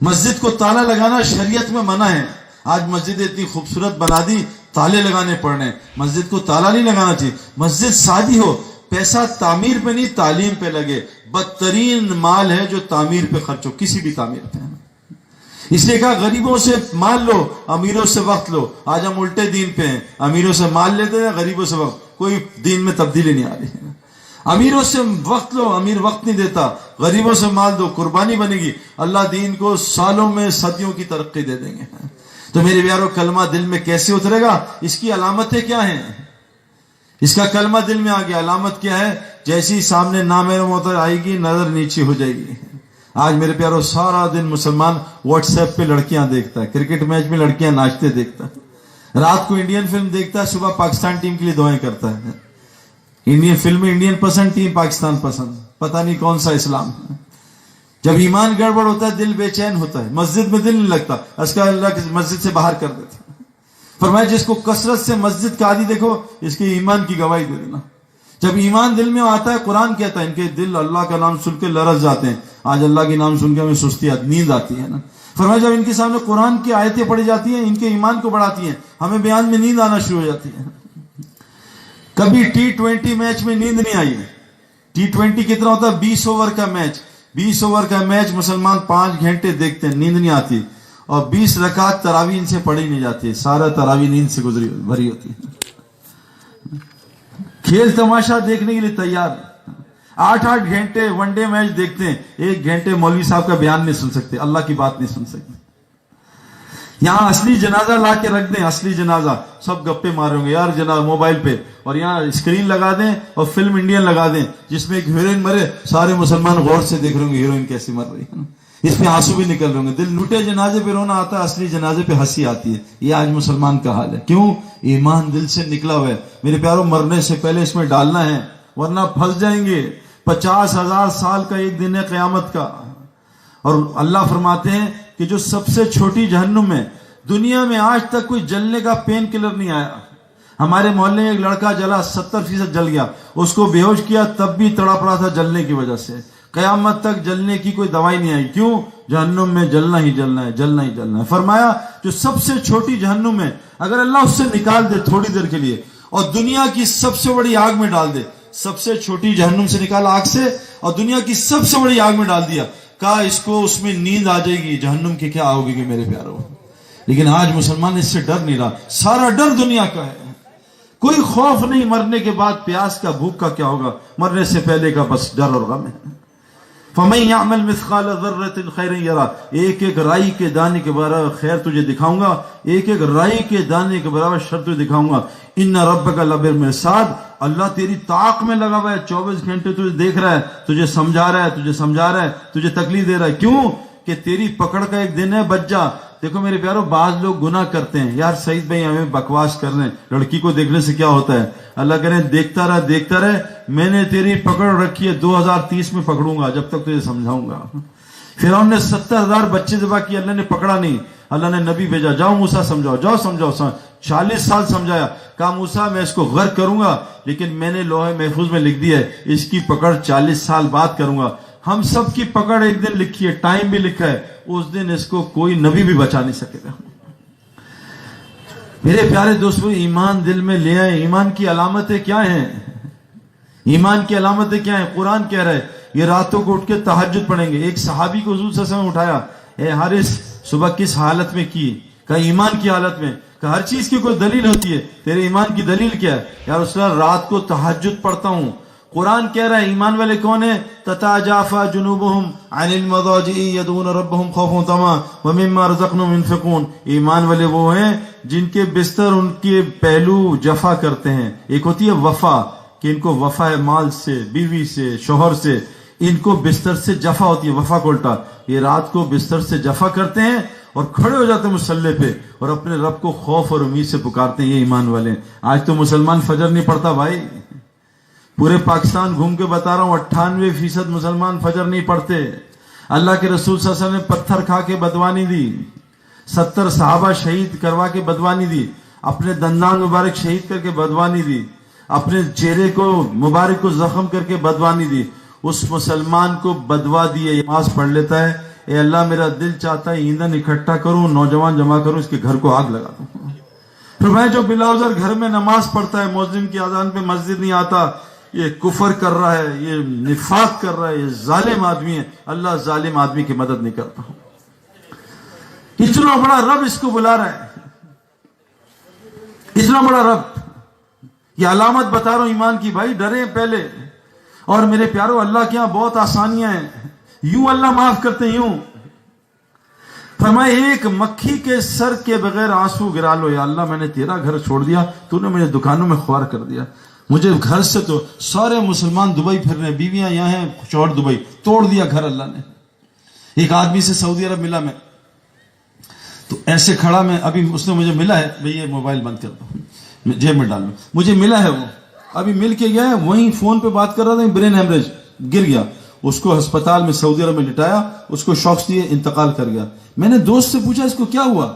مسجد کو تالا لگانا شریعت میں منع ہے. آج مسجد اتنی خوبصورت بنا دی, تالے لگانے پڑ رہے ہیں. مسجد کو تالا نہیں لگانا چاہیے. مسجد سادی ہو, پیسہ تعمیر پہ نہیں تعلیم پہ لگے. بدترین مال ہے جو تعمیر پہ خرچ ہو, کسی بھی تعمیر پہ. اس لیے کہا غریبوں سے مال لو, امیروں سے وقت لو. آج ہم الٹے دین پہ ہیں, امیروں سے مال لیتے ہیں, غریبوں سے وقت. کوئی دین میں تبدیلی نہیں آ رہی. امیروں سے وقت لو, امیر وقت نہیں دیتا. غریبوں سے مال دو, قربانی بنے گی. اللہ دین کو سالوں میں صدیوں کی ترقی دے دیں گے. تو میرے پیارو, کلمہ دل میں کیسے اترے گا؟ اس کی علامتیں کیا ہیں؟ اس کا کلمہ دل میں آ گیا, علامت کیا ہے؟ جیسی سامنے نام موت آئے گی, نظر نیچے ہو جائے گی. آج میرے پیارو سارا دن مسلمان واٹس ایپ پہ لڑکیاں دیکھتا ہے, کرکٹ میچ میں لڑکیاں ناچتے دیکھتا ہے, رات کو انڈین فلم دیکھتا ہے, صبح پاکستان ٹیم کے لیے دعائیں کرتا ہے. انڈین فلم میں انڈین پسند, ٹیم پاکستان پسند, پتہ نہیں کون سا اسلام. جب ایمان گڑبڑ ہوتا ہے دل بے چین ہوتا ہے, مسجد میں دل نہیں لگتا, اس کا اللہ کی مسجد سے باہر کر دیتا. فرمایا جس کو کثرت سے مسجد کا عادی دیکھو, اس کے ایمان کی گواہی دے دینا. جب ایمان دل میں آتا ہے, قرآن کہتا ہے ان کے دل اللہ کا نام سن کے لرز جاتے ہیں. آج اللہ کے نام سن کے ہمیں سستی نیند آتی ہے نا. فرمایا جب ان کے سامنے قرآن کی آیتیں پڑھی جاتی ہیں, ان کے ایمان کو بڑھاتی ہیں, ہمیں بیان میں نیند آنا شروع ہو جاتی ہے. کبھی T20 میچ میں نیند نہیں آئی. T20 کتنا ہوتا ہے؟ 20 اوور کا میچ. 20 اوور کا میچ مسلمان 5 گھنٹے دیکھتے ہیں, نیند نہیں آتی. اور 20 رکعت تراویح ان سے پڑھی نہیں جاتی, سارا تراویح نیند سے گزری بھری ہوتی ہے. کھیل تماشا دیکھنے کے لیے تیار, 8 گھنٹے ون ڈے میچ دیکھتے ہیں, 1 گھنٹے مولوی صاحب کا بیان نہیں سن سکتے, اللہ کی بات نہیں سن سکتے. یہاں اصلی جنازہ لا کے رکھ دیں, اصلی جنازہ, سب گپے مارے ہوں گے یار جنازہ موبائل پہ, اور یہاں اسکرین لگا دیں اور فلم انڈین لگا دیں جس میں ایک ہیروئن مرے, سارے مسلمان غور سے دیکھ رہے ہوں گے ہیروئن کیسی مر رہی ہے, اس پہ آنسو بھی نکل رہے ہوں گے. دل لوٹے جنازے پہ رونا آتا ہے, اصلی جنازے پہ ہنسی آتی ہے. یہ آج مسلمان کا حال ہے. کیوں؟ ایمان دل سے نکلا ہوا ہے. میرے پیاروں, مرنے سے پہلے اس میں ڈالنا ہے, ورنہ پھنس جائیں گے. 50,000 سال کا ایک دن ہے قیامت کا. اور اللہ فرماتے ہیں کہ جو سب سے چھوٹی جہنم ہے, دنیا میں آج تک کوئی جلنے کا پین کلر نہیں آیا. ہمارے محلے میں ایک لڑکا جلا, 70% جل گیا, اس کو بے ہوش کیا تب بھی تڑپ رہا تھا جلنے کی وجہ سے. قیامت تک جلنے کی کوئی دوائی نہیں آئی. کیوں؟ جہنم میں جلنا ہی جلنا ہے, جلنا ہی جلنا ہے. فرمایا جو سب سے چھوٹی جہنم ہے, اگر اللہ اس سے نکال دے تھوڑی دیر کے لیے اور دنیا کی سب سے بڑی آگ میں ڈال دے, سب سے چھوٹی جہنم سے نکالا آگ سے اور دنیا کی سب سے بڑی آگ میں ڈال دیا, کہا اس کو اس میں نیند آ جائے گی, جہنم کی کیا ہوگی کہ میرے پیاروں. لیکن آج مسلمان اس سے ڈر نہیں رہا, سارا ڈر دنیا کا ہے. کوئی خوف نہیں مرنے کے بعد پیاس کا, بھوک کا کیا ہوگا, مرنے سے پہلے کا بس ڈر اور غم ہے. فَمَن يَعْمَلْ مِثْقَالَ ذَرَّةٍ خَيْرًا يَرَهُ, ایک ایک رائی کے دانے کے برابر خیر تجھے دکھاؤں گا, ایک ایک رائی کے دانے کے برابر شر تجھے دکھاؤں گا. ان ربک لبالمرصاد, اللہ تیری طاق میں لگا ہوا ہے, 24 گھنٹے تجھے دیکھ رہا ہے, تجھے سمجھا رہا ہے, تجھے سمجھا رہا ہے, تجھے تکلیف دے رہا ہے. کیوں کہ تیری پکڑ کا ایک دن ہے, بچ جا. دیکھو میرے پیاروں, بعض لوگ گناہ کرتے ہیں. یار سعید بھائی ہمیں بکواس کر رہے ہیں, لڑکی کو دیکھنے سے کیا ہوتا ہے؟ اللہ کرے دیکھتا رہ دیکھتا رہ, میں نے تیری پکڑ رکھی ہے, 2030 میں پکڑوں گا جب تک تجھے سمجھاؤں گا. فرعون نے 70,000 بچے ذبح کیے, اللہ نے پکڑا نہیں. اللہ نے نبی بھیجا, جاؤ موسیٰ سمجھاؤ, جاؤ سمجھاؤ. 40 سال سمجھایا, کہا موسیٰ میں اس کو غرق کروں گا, لیکن میں نے لوح محفوظ میں لکھ دیا ہے اس کی پکڑ 40 سال بعد کروں گا. ہم سب کی پکڑ ایک دن لکھی ہے, ٹائم بھی لکھا ہے, اس دن اس کو کوئی نبی بھی بچا نہیں سکے گا. میرے پیارے دوستو, ایمان دل میں لے آئے. ایمان کی علامتیں کیا ہیں؟ ایمان کی علامتیں کیا ہیں؟ قرآن کہہ رہا ہے یہ راتوں کو اٹھ کے تہجد پڑھیں گے. ایک صحابی کو حضور صلی اللہ علیہ وسلم اٹھایا, اے حارث صبح کس حالت میں کی؟ کہا ایمان کی حالت میں. کہا ہر چیز کی کوئی دلیل ہوتی ہے, تیرے ایمان کی دلیل کیا ہے؟ یار اس طرح رات کو تہجد پڑھتا ہوں. قرآن کہہ رہا ہے ایمان والے کون ہیں؟ تتجافى جنوبهم عن المضاجع يدعون ربهم خوفا وطمعا ومما رزقناهم ينفقون. ایمان والے وہ ہیں جن کے بستر ان کے پہلو جفا کرتے ہیں. ایک ہوتی ہے وفا, کہ ان کو وفا ہے مال سے, بیوی سے, شوہر سے, ان کو بستر سے جفا ہوتی ہے, وفا کو الٹا. یہ رات کو بستر سے جفا کرتے ہیں اور کھڑے ہو جاتے ہیں مصلی پہ اور اپنے رب کو خوف اور امید سے پکارتے ہیں. یہ ایمان والے ہیں. آج تو مسلمان فجر نہیں پڑھتا بھائی, پورے پاکستان گھوم کے بتا رہا ہوں, 98% مسلمان فجر نہیں پڑھتے. اللہ کے رسول صلی اللہ علیہ وسلم نے پتھر کھا کے بدوانی دی, 70 صحابہ شہید کروا کے بدوانی دی, اپنے دندان مبارک شہید کر کے بدوانی دی, اپنے چہرے کو مبارک کو زخم کر کے بدوانی دی. اس مسلمان کو بدوا دی ہے, نماز پڑھ لیتا ہے, اے اللہ میرا دل چاہتا ہے ایندھن اکٹھا کروں, نوجوان جمع کروں, اس کے گھر کو آگ لگا دوں. پھر میں جو بلا عذر گھر میں نماز پڑھتا ہے, مؤذن کی اذان پہ مسجد نہیں آتا, یہ کفر کر رہا ہے, یہ نفاق کر رہا ہے, یہ ظالم آدمی ہے. اللہ ظالم آدمی کی مدد نہیں کرتا. اتنا بڑا رب اس کو بلا رہا ہے, اتنا بڑا رب. یہ علامت بتا رہا ہوں ایمان کی, بھائی ڈریں پہلے. اور میرے پیارو, اللہ کے یہاں بہت آسانیاں ہیں, یوں اللہ معاف کرتے ہیں, یوں فرمائے ایک مکھی کے سر کے بغیر آنسو گرا لو. یا اللہ میں نے تیرا گھر چھوڑ دیا, تو نے مجھے دکانوں میں خوار کر دیا, مجھے گھر سے تو سارے مسلمان دبئی پھر رہے, بیویاں یہاں ہیں, شوہر دبئی, توڑ دیا گھر اللہ نے. ایک آدمی سے سعودی عرب ملا میں, تو ایسے کھڑا میں, ابھی اس نے مجھے ملا ہے, بھئی یہ موبائل بند کر دو, جیب میں ڈال لو. مجھے ملا ہے, وہ ابھی مل کے گیا ہے, وہیں فون پہ بات کر رہا تھا, برین ہیمریج گر گیا. اس کو ہسپتال میں سعودی عرب میں لٹایا, اس کو شاکس دیے, انتقال کر گیا. میں نے دوست سے پوچھا اس کو کیا ہوا,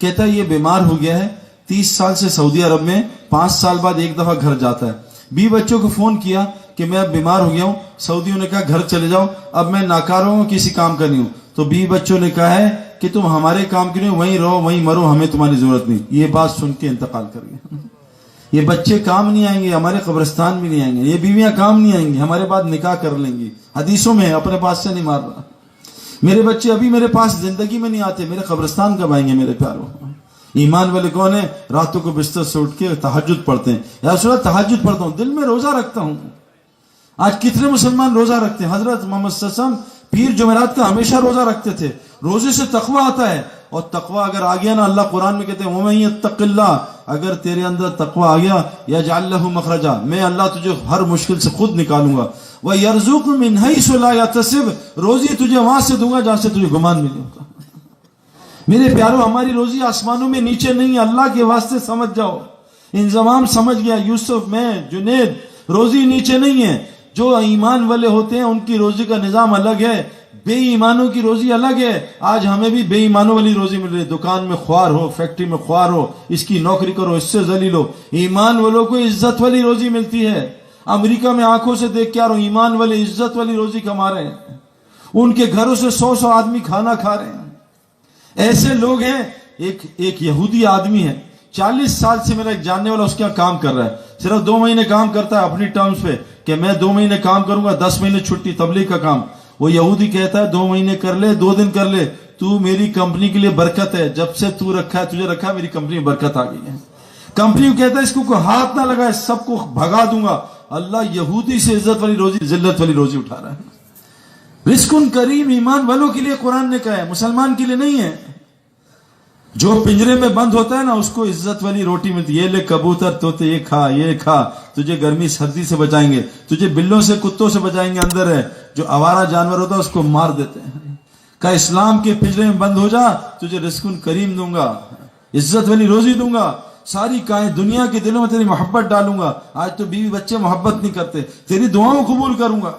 کہتا ہے یہ بیمار ہو گیا ہے, 30 سال سے سعودی عرب میں, 5 سال بعد ایک دفعہ گھر جاتا ہے. 20 بچوں کو فون کیا کہ میں اب بیمار ہو گیا ہوں, سعودیوں نے کہا گھر چلے جاؤ, اب میں ناکارہ ہوں, کسی کام کا نہیں ہوں. تو 20 بچوں نے کہا ہے کہ تم ہمارے کام کے لیے وہیں رہو, وہیں مرو, ہمیں تمہاری ضرورت نہیں. یہ بات سن کے انتقال کر گیا. یہ بچے کام نہیں آئیں گے, ہمارے قبرستان بھی نہیں آئیں گے, یہ بیویاں کام نہیں آئیں گی, ہمارے بعد نکاح کر لیں گی. حدیثوں میں اپنے پاس سے نہیں مار رہا. میرے بچے ابھی میرے پاس زندگی میں نہیں آتے, میرے قبرستان کب آئیں گے میرے پیاروں. ایمان والے کون ہیں, راتوں کو بستر سے اٹھ کے تہجد پڑھتے ہیں. یا رسول اللہ تہجد پڑھتا ہوں, دل میں روزہ رکھتا ہوں. آج کتنے مسلمان روزہ رکھتے ہیں؟ حضرت محمد صلی اللہ علیہ وسلم پیر جمعرات کا ہمیشہ روزہ رکھتے تھے. روزے سے تقوی آتا ہے, اور تقوی اگر آ گیا نا, اللہ قرآن میں کہتے ہیں وَمَن يَتَّقِ اللَّهَ, اگر تیرے اندر تقوی آ گیا, يَجْعَلْ لَهُ مَخْرَجًا, میں اللہ تجھے ہر مشکل سے خود نکالوں گا. وَيَرْزُقْ مِنْ حَيْثُ لَا يَحْتَسِبْ, روزی تجھے وہاں سے دوں گا جہاں سے تجھے گمان نہیں ہوگا. میرے پیارو, ہماری روزی آسمانوں میں نیچے نہیں, اللہ کے واسطے سمجھ جاؤ. انضمام سمجھ گیا یوسف, میں جنید, روزی نیچے نہیں ہے. جو ایمان والے ہوتے ہیں ان کی روزی کا نظام الگ ہے, بے ایمانوں کی روزی الگ ہے. آج ہمیں بھی بے ایمانوں والی روزی مل رہی ہے. دکان میں خوار ہو, فیکٹری میں خوار ہو, اس کی نوکری کرو, اس سے ذلیل ہو. ایمان والوں کو عزت والی روزی ملتی ہے. امریکہ میں آنکھوں سے دیکھ کے آ رہا ہوں, ایمان والے عزت والی روزی کما رہے ہیں, ان کے گھروں سے 100 آدمی کھانا کھا رہے ہیں. ایسے لوگ ہیں. ایک یہودی آدمی ہے, 40 سال سے میرا ایک جاننے والا اس کے یہاں کام کر رہا ہے. صرف 2 مہینے کام کرتا ہے اپنی ٹرمز پہ, کہ میں 2 مہینے کام کروں گا, 10 مہینے چھٹی, تبلیغ کا کام. وہ یہودی کہتا ہے 2 مہینے کر لے, 2 دن کر لے, تو میری کمپنی کے لیے برکت ہے. جب سے تو رکھا ہے, تجھے رکھا ہے, میری کمپنی میں برکت آ گئی ہے. کمپنی کو کہتا ہے اس کو کوئی ہاتھ نہ لگائے, سب کو بھگا دوں گا. اللہ یہودی سے عزت والی روزی, ذلت والی روزی اٹھا رہا ہے. رزق کریم ایمان والوں کے لیے قرآن نے کہا ہے, مسلمان کے لیے نہیں ہے. جو پنجرے میں بند ہوتا ہے نا, اس کو عزت والی روٹی ملتی ہے. یہ لے کبوتر طوطے, یہ کھا, یہ کھا, تجھے گرمی سردی سے بچائیں گے, تجھے بلوں سے کتوں سے بچائیں گے. اندر ہے جو آوارہ جانور ہوتا ہے اس کو مار دیتے ہیں. کہ اسلام کے پنجرے میں بند ہو جا, تجھے رزق کریم دوں گا, عزت والی روزی دوں گا, ساری دنیا کے دلوں میں تیری محبت ڈالوں گا. آج تو بیوی بچے محبت نہیں کرتے, تیری دعاؤں قبول کروں گا,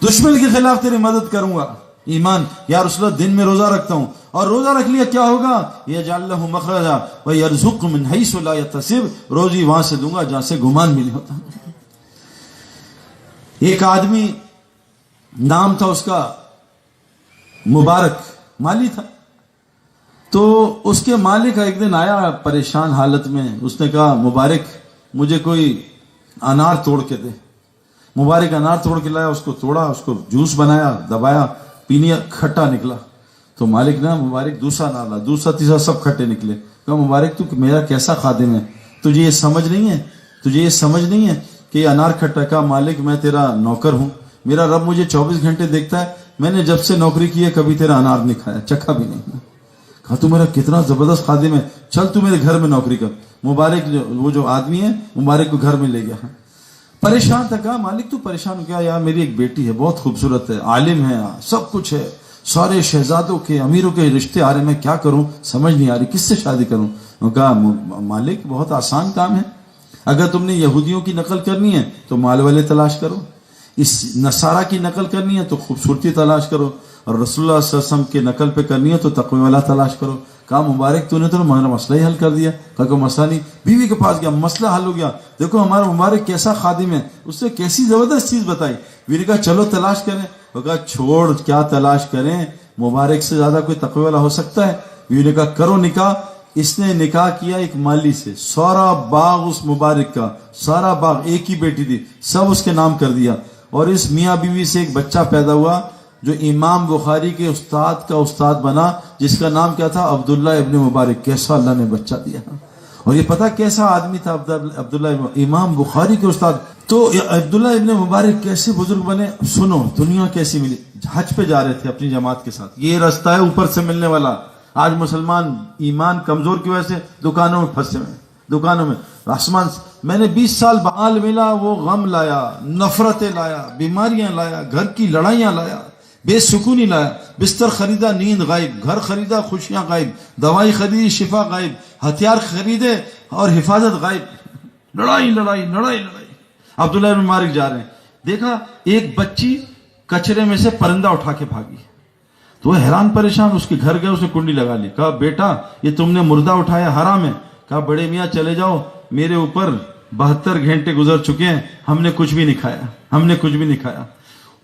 دشمن کے خلاف تیری مدد کروں گا. ایمان, یا رسول اللہ دن میں روزہ رکھتا ہوں, اور روزہ رکھ لیا کیا ہوگا, یجعل لہ مخرجا ویرزق من حیث لا یحتسب, روزی وہاں سے دوں گا جہاں سے گمان بھی نہیں ہوتا. ایک آدمی, نام تھا اس کا مبارک, مالی تھا. تو اس کے مالک ایک دن آیا پریشان حالت میں. اس نے کہا مبارک مجھے کوئی انار توڑ کے دے. مبارک انار توڑ کے لایا, اس کو توڑا, اس کو جوس بنایا, دبایا, پینی, کھٹا نکلا. تو مالک نے مبارک دوسرا نہ لا, دوسرا تیسرا سب کھٹے نکلے. کہا مبارک تو میرا کیسا خادم ہے, تجھے یہ سمجھ نہیں ہے, تجھے یہ سمجھ نہیں ہے کہ یہ انار کھٹا. کہا مالک میں تیرا نوکر ہوں, میرا رب مجھے 24 گھنٹے دیکھتا ہے, میں نے جب سے نوکری کی ہے کبھی تیرا انار نہیں کھایا, چکھا بھی نہیں. کہا تو میرا کتنا زبردست خادم ہے, چل تو میرے گھر میں نوکری کر. مبارک وہ جو آدمی ہے, مبارک کو گھر میں لے گیا. پریشان تھا. کہا مالک تو پریشان کیا, یار میری ایک بیٹی ہے, بہت خوبصورت ہے, عالم ہے, سب کچھ ہے, سارے شہزادوں کے امیروں کے رشتے آ رہے, میں کیا کروں, سمجھ نہیں آ رہی, کس سے شادی کروں. کہا مالک بہت آسان کام ہے, اگر تم نے یہودیوں کی نقل کرنی ہے تو مال والے تلاش کرو, اس نصارہ کی نقل کرنی ہے تو خوبصورتی تلاش کرو, اور رسول اللہ صلی اللہ علیہ وسلم کی نقل پہ کرنی ہے تو تقوی والا تلاش کرو. کہا مبارک تو نے تو ہمارا مسئلہ ہی حل کر دیا. کہا کہ مسئلہ نہیں. بیوی کے پاس گیا, مسئلہ حل ہو گیا. دیکھو ہمارا مبارک کیسا خادم ہے, اس نے کیسی زبردست چیز بتائی. بیوی نے کہا چلو تلاش کریں. وہ کہا چھوڑ, کیا تلاش کریں, مبارک سے زیادہ کوئی تقوی والا ہو سکتا ہے. بیوی نے کہا کرو نکاح. اس نے نکاح کیا ایک مالی سے, سارا باغ اس مبارک کا, سارا باغ, ایک ہی بیٹی تھی, سب اس کے نام کر دیا. اور اس میاں بیوی سے ایک بچہ پیدا ہوا جو امام بخاری کے استاد کا استاد بنا, جس کا نام کیا تھا, عبداللہ ابن مبارک. کیسا اللہ نے بچہ دیا. اور یہ پتہ کیسا آدمی تھا عبداللہ, امام بخاری کے استاد. تو عبداللہ ابن مبارک کیسے بزرگ بنے, سنو دنیا کیسی ملی. حج پہ جا رہے تھے اپنی جماعت کے ساتھ, یہ رستہ ہے اوپر سے ملنے والا. آج مسلمان ایمان کمزور کی وجہ سے دکانوں میں پھنسے ہوئے, دکانوں میں آسمان سے. میں نے 20 سال بحال ملا, وہ غم لایا, نفرتیں لایا, بیماریاں لایا, گھر کی لڑائیاں لایا, بے سکونی لایا. بستر خریدا, نیند غائب, گھر خریدا, خوشیاں غائب, دوائی خریدی, شفا غائب, ہتھیار خریدے اور حفاظت غائب. لڑائی لڑائی لڑائی لڑائی. عبداللہ بن مبارک جا رہے ہیں, دیکھا ایک بچی کچرے میں سے پرندہ اٹھا کے بھاگی. تو وہ حیران پریشان, اس کے گھر گئے, اس نے کنڈی لگا لی. کہا بیٹا یہ تم نے مردہ اٹھایا, حرام ہے. کہا بڑے میاں چلے جاؤ, میرے اوپر 72 گھنٹے گزر چکے ہیں, ہم نے کچھ بھی نہیں کھایا, ہم نے کچھ بھی نہیں کھایا.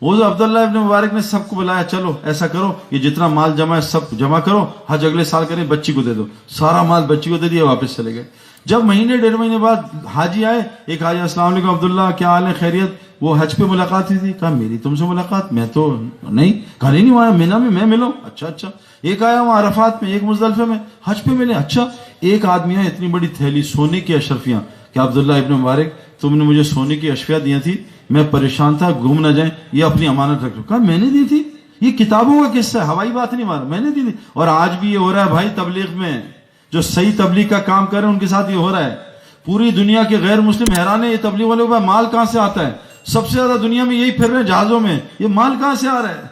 وہ جو عبداللہ ابن مبارک نے سب کو بلایا, چلو ایسا کرو, یہ جتنا مال جمع ہے سب جمع کرو, حج اگلے سال کریں, بچی کو دے دو. سارا مال بچی کو دے دیا, واپس چلے گئے. جب مہینے 1.5 مہینے بعد حاجی آئے, ایک حاجی, السلام علیکم عبداللہ کیا حال ہے, خیریت. وہ حج پہ ملاقات ہوئی تھی. کہا میری تم سے ملاقات, میں تو نہیں, کہا نہیں وہاں مینا میں ملو. اچھا اچھا. ایک آیا وہاں عرفات میں, ایک مزدلفہ میں, حج پہ ملے. اچھا. ایک آدمی ہے, اتنی بڑی تھیلی سونے کی اشرفیاں. کہ عبداللہ ابن مبارک تم نے مجھے سونے کی اشرفیاں دی تھی, میں پریشان تھا گم نہ جائیں, یہ اپنی امانت رکھ لو. کہا میں نے دی تھی, یہ کتابوں کا قصہ ہے, ہوائی بات نہیں مارا, میں نے دی تھی. اور آج بھی یہ ہو رہا ہے بھائی تبلیغ میں, جو صحیح تبلیغ کا کام کر رہے ہیں ان کے ساتھ یہ ہو رہا ہے. پوری دنیا کے غیر مسلم حیران ہے, یہ تبلیغ والے کو مال کہاں سے آتا ہے. سب سے زیادہ دنیا میں یہی پھر رہے ہیں جہازوں میں, یہ مال کہاں سے آ رہا ہے.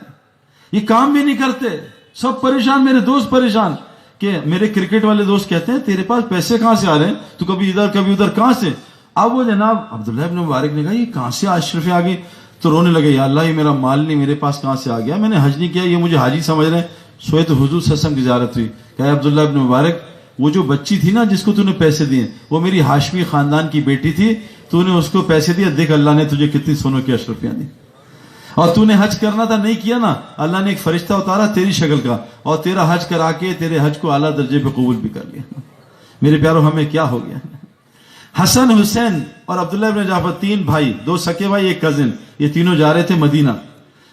یہ کام بھی نہیں کرتے, سب پریشان, میرے دوست پریشان. کہ میرے کرکٹ والے دوست کہتے ہیں تیرے پاس پیسے کہاں سے آ رہے ہیں, تو کبھی ادھر کبھی ادھر, کہاں سے. اب وہ جناب عبداللہ ابن مبارک نے کہا یہ کہاں سے اشرفی آ گئی. تو رونے لگے, یا اللہ یہ میرا مال نہیں, میرے پاس کہاں سے آ گیا, میں نے حج نہیں کیا, یہ مجھے حاجی سمجھ رہے ہیں. سوئے تو حضور صلی اللہ علیہ وسلم کی زیارت ہوئی. کہا عبداللہ ابن مبارک وہ جو بچی تھی نا جس کو تو نے پیسے دیے, وہ میری ہاشمی خاندان کی بیٹی تھی, تو نے اس کو پیسے دیا, دیکھ اللہ نے تجھے کتنی سونوں کی اشرفیاں دی. اور تو نے حج کرنا تھا, نہیں کیا نا, اللہ نے ایک فرشتہ اتارا تیری شکل کا, اور تیرا حج کرا کے تیرے حج کو اعلیٰ درجے پہ قبول بھی کر لیا. میرے پیاروں ہمیں کیا ہو گیا. حسن, حسین اور عبداللہ ابن جعفر, 3 بھائی, 2 سکے بھائی, ایک کزن, یہ تینوں جا رہے تھے مدینہ.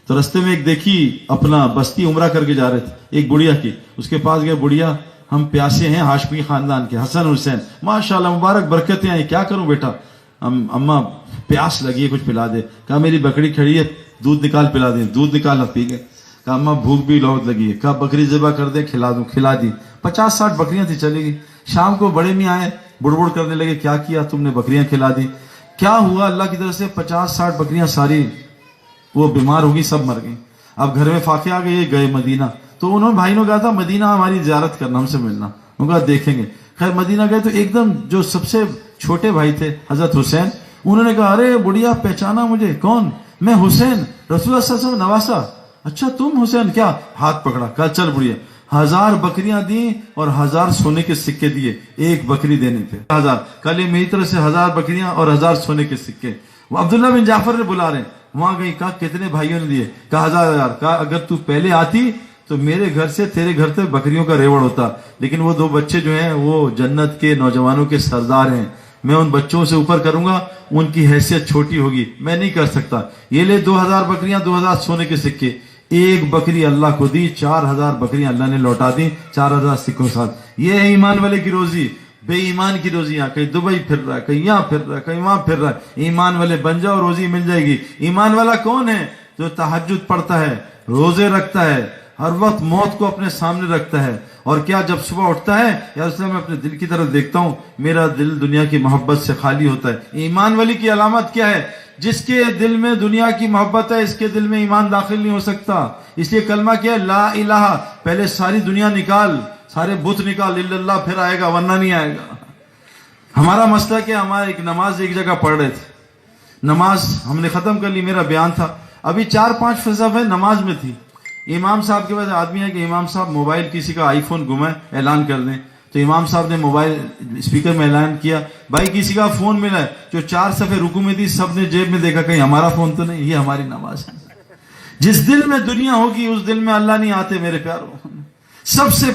تو رستے میں ایک دیکھی اپنا بستی عمرہ کر کے جا رہے تھے, ایک بڑھیا کی, اس کے پاس گئے, بڑھیا ہم پیاسے ہیں, ہاشمی خاندان کے, حسن حسین ماشاءاللہ مبارک برکتیں آئی, کیا کروں بیٹا, اماں پیاس لگی ہے کچھ پلا دے. کہا میری بکری کھڑی ہے, دودھ نکال پلا دیں, دودھ نکالا, پی گئے. کہا اماں بھوک بھی بہت لگی ہے, کہا بکری ذبح کر دے, کھلا دوں, کھلا دی. 50-60 بکریاں تھی, چلے گی. شام کو بڑے میاں آئے, بڑبڑ کرنے لگے, کیا کیا تم نے, بکریاں کھلا دی. کیا ہوا, اللہ کی طرف سے 50-60 بکریاں ساری وہ بیمار ہوگی, سب مر گئی. اب گھر میں فاقے آ گئے, گئے مدینہ. تو انہوں نے بھائی نے کہا تھا مدینہ ہماری زیارت کرنا, ہم سے ملنا. انہوں نے کہا دیکھیں گے. خیر مدینہ گئے تو ایک دم جو سب سے چھوٹے بھائی تھے حضرت حسین, انہوں نے کہا ارے بڑھیا پہچانا مجھے, کون, میں حسین, رسول اللہ صلی اللہ علیہ وسلم نواسا. اچھا تم حسین, کیا, ہاتھ پکڑا, کہا چل بڑھیا. 1000 بکریاں دیں اور 1000 سونے کے سکے دیے, ایک بکری دینے پہ 1000. کل میری طرف سے 1000 بکریاں اور 1000 سونے کے سکے. وہ عبداللہ بن جعفر نے بلا رہے, وہاں گئی. کہا کتنے بھائیوں نے دیے, کہا 1000. کہا اگر تو پہلے آتی تو میرے گھر سے تیرے گھر تک بکریوں کا ریوڑ ہوتا, لیکن وہ 2 بچے جو ہیں وہ جنت کے نوجوانوں کے سردار ہیں, میں ان بچوں سے اوپر کروں گا, ان کی حیثیت چھوٹی ہوگی, میں نہیں کر سکتا. یہ لے 2000 بکریاں, 2000 سونے کے سکے. ایک بکری اللہ کو دی, 4000 بکریاں اللہ نے لوٹا دی 4000 سکوں ساتھ. یہ ہے ایمان والے کی روزی. بے ایمان کی روزیاں, کہیں دبئی پھر رہا ہے, کہیں یہاں پھر رہا ہے, کہیں وہاں پھر رہا ہے. ایمان والے بن جاؤ, روزی مل جائے گی. ایمان والا کون ہے, جو تہجد پڑھتا ہے, روزے رکھتا ہے, ہر وقت موت کو اپنے سامنے رکھتا ہے. اور کیا جب صبح اٹھتا ہے, یا اس میں اپنے دل کی طرف دیکھتا ہوں, میرا دل دنیا کی محبت سے خالی ہوتا ہے. ایمان والی کی علامت کیا ہے, جس کے دل میں دنیا کی محبت ہے, اس کے دل میں ایمان داخل نہیں ہو سکتا. اس لیے کلمہ کیا ہے, لا الہ, پہلے ساری دنیا نکال, سارے بت نکال, الا اللہ, پھر آئے گا, ورنہ نہیں آئے گا. ہمارا مسئلہ کیا, ہمارا ایک نماز ایک جگہ پڑھ رہے تھے, نماز ہم نے ختم کر لی, میرا بیان تھا, ابھی 4-5 صفحے نماز میں تھی. امام صاحب کے پاس آدمی ہے کہ امام صاحب موبائل کسی کا آئی فون گما ہے اعلان کر دیں، تو امام صاحب نے موبائل اسپیکر میں اعلان کیا، بھائی کسی کا فون ملا ہے، جو 4 صفحے رکوع میں تھی سب نے جیب میں دیکھا کہیں ہمارا فون تو نہیں، یہ ہماری نماز ہے۔ جس دل میں دنیا ہوگی اس دل میں اللہ نہیں آتے میرے پیاروں۔ سب سے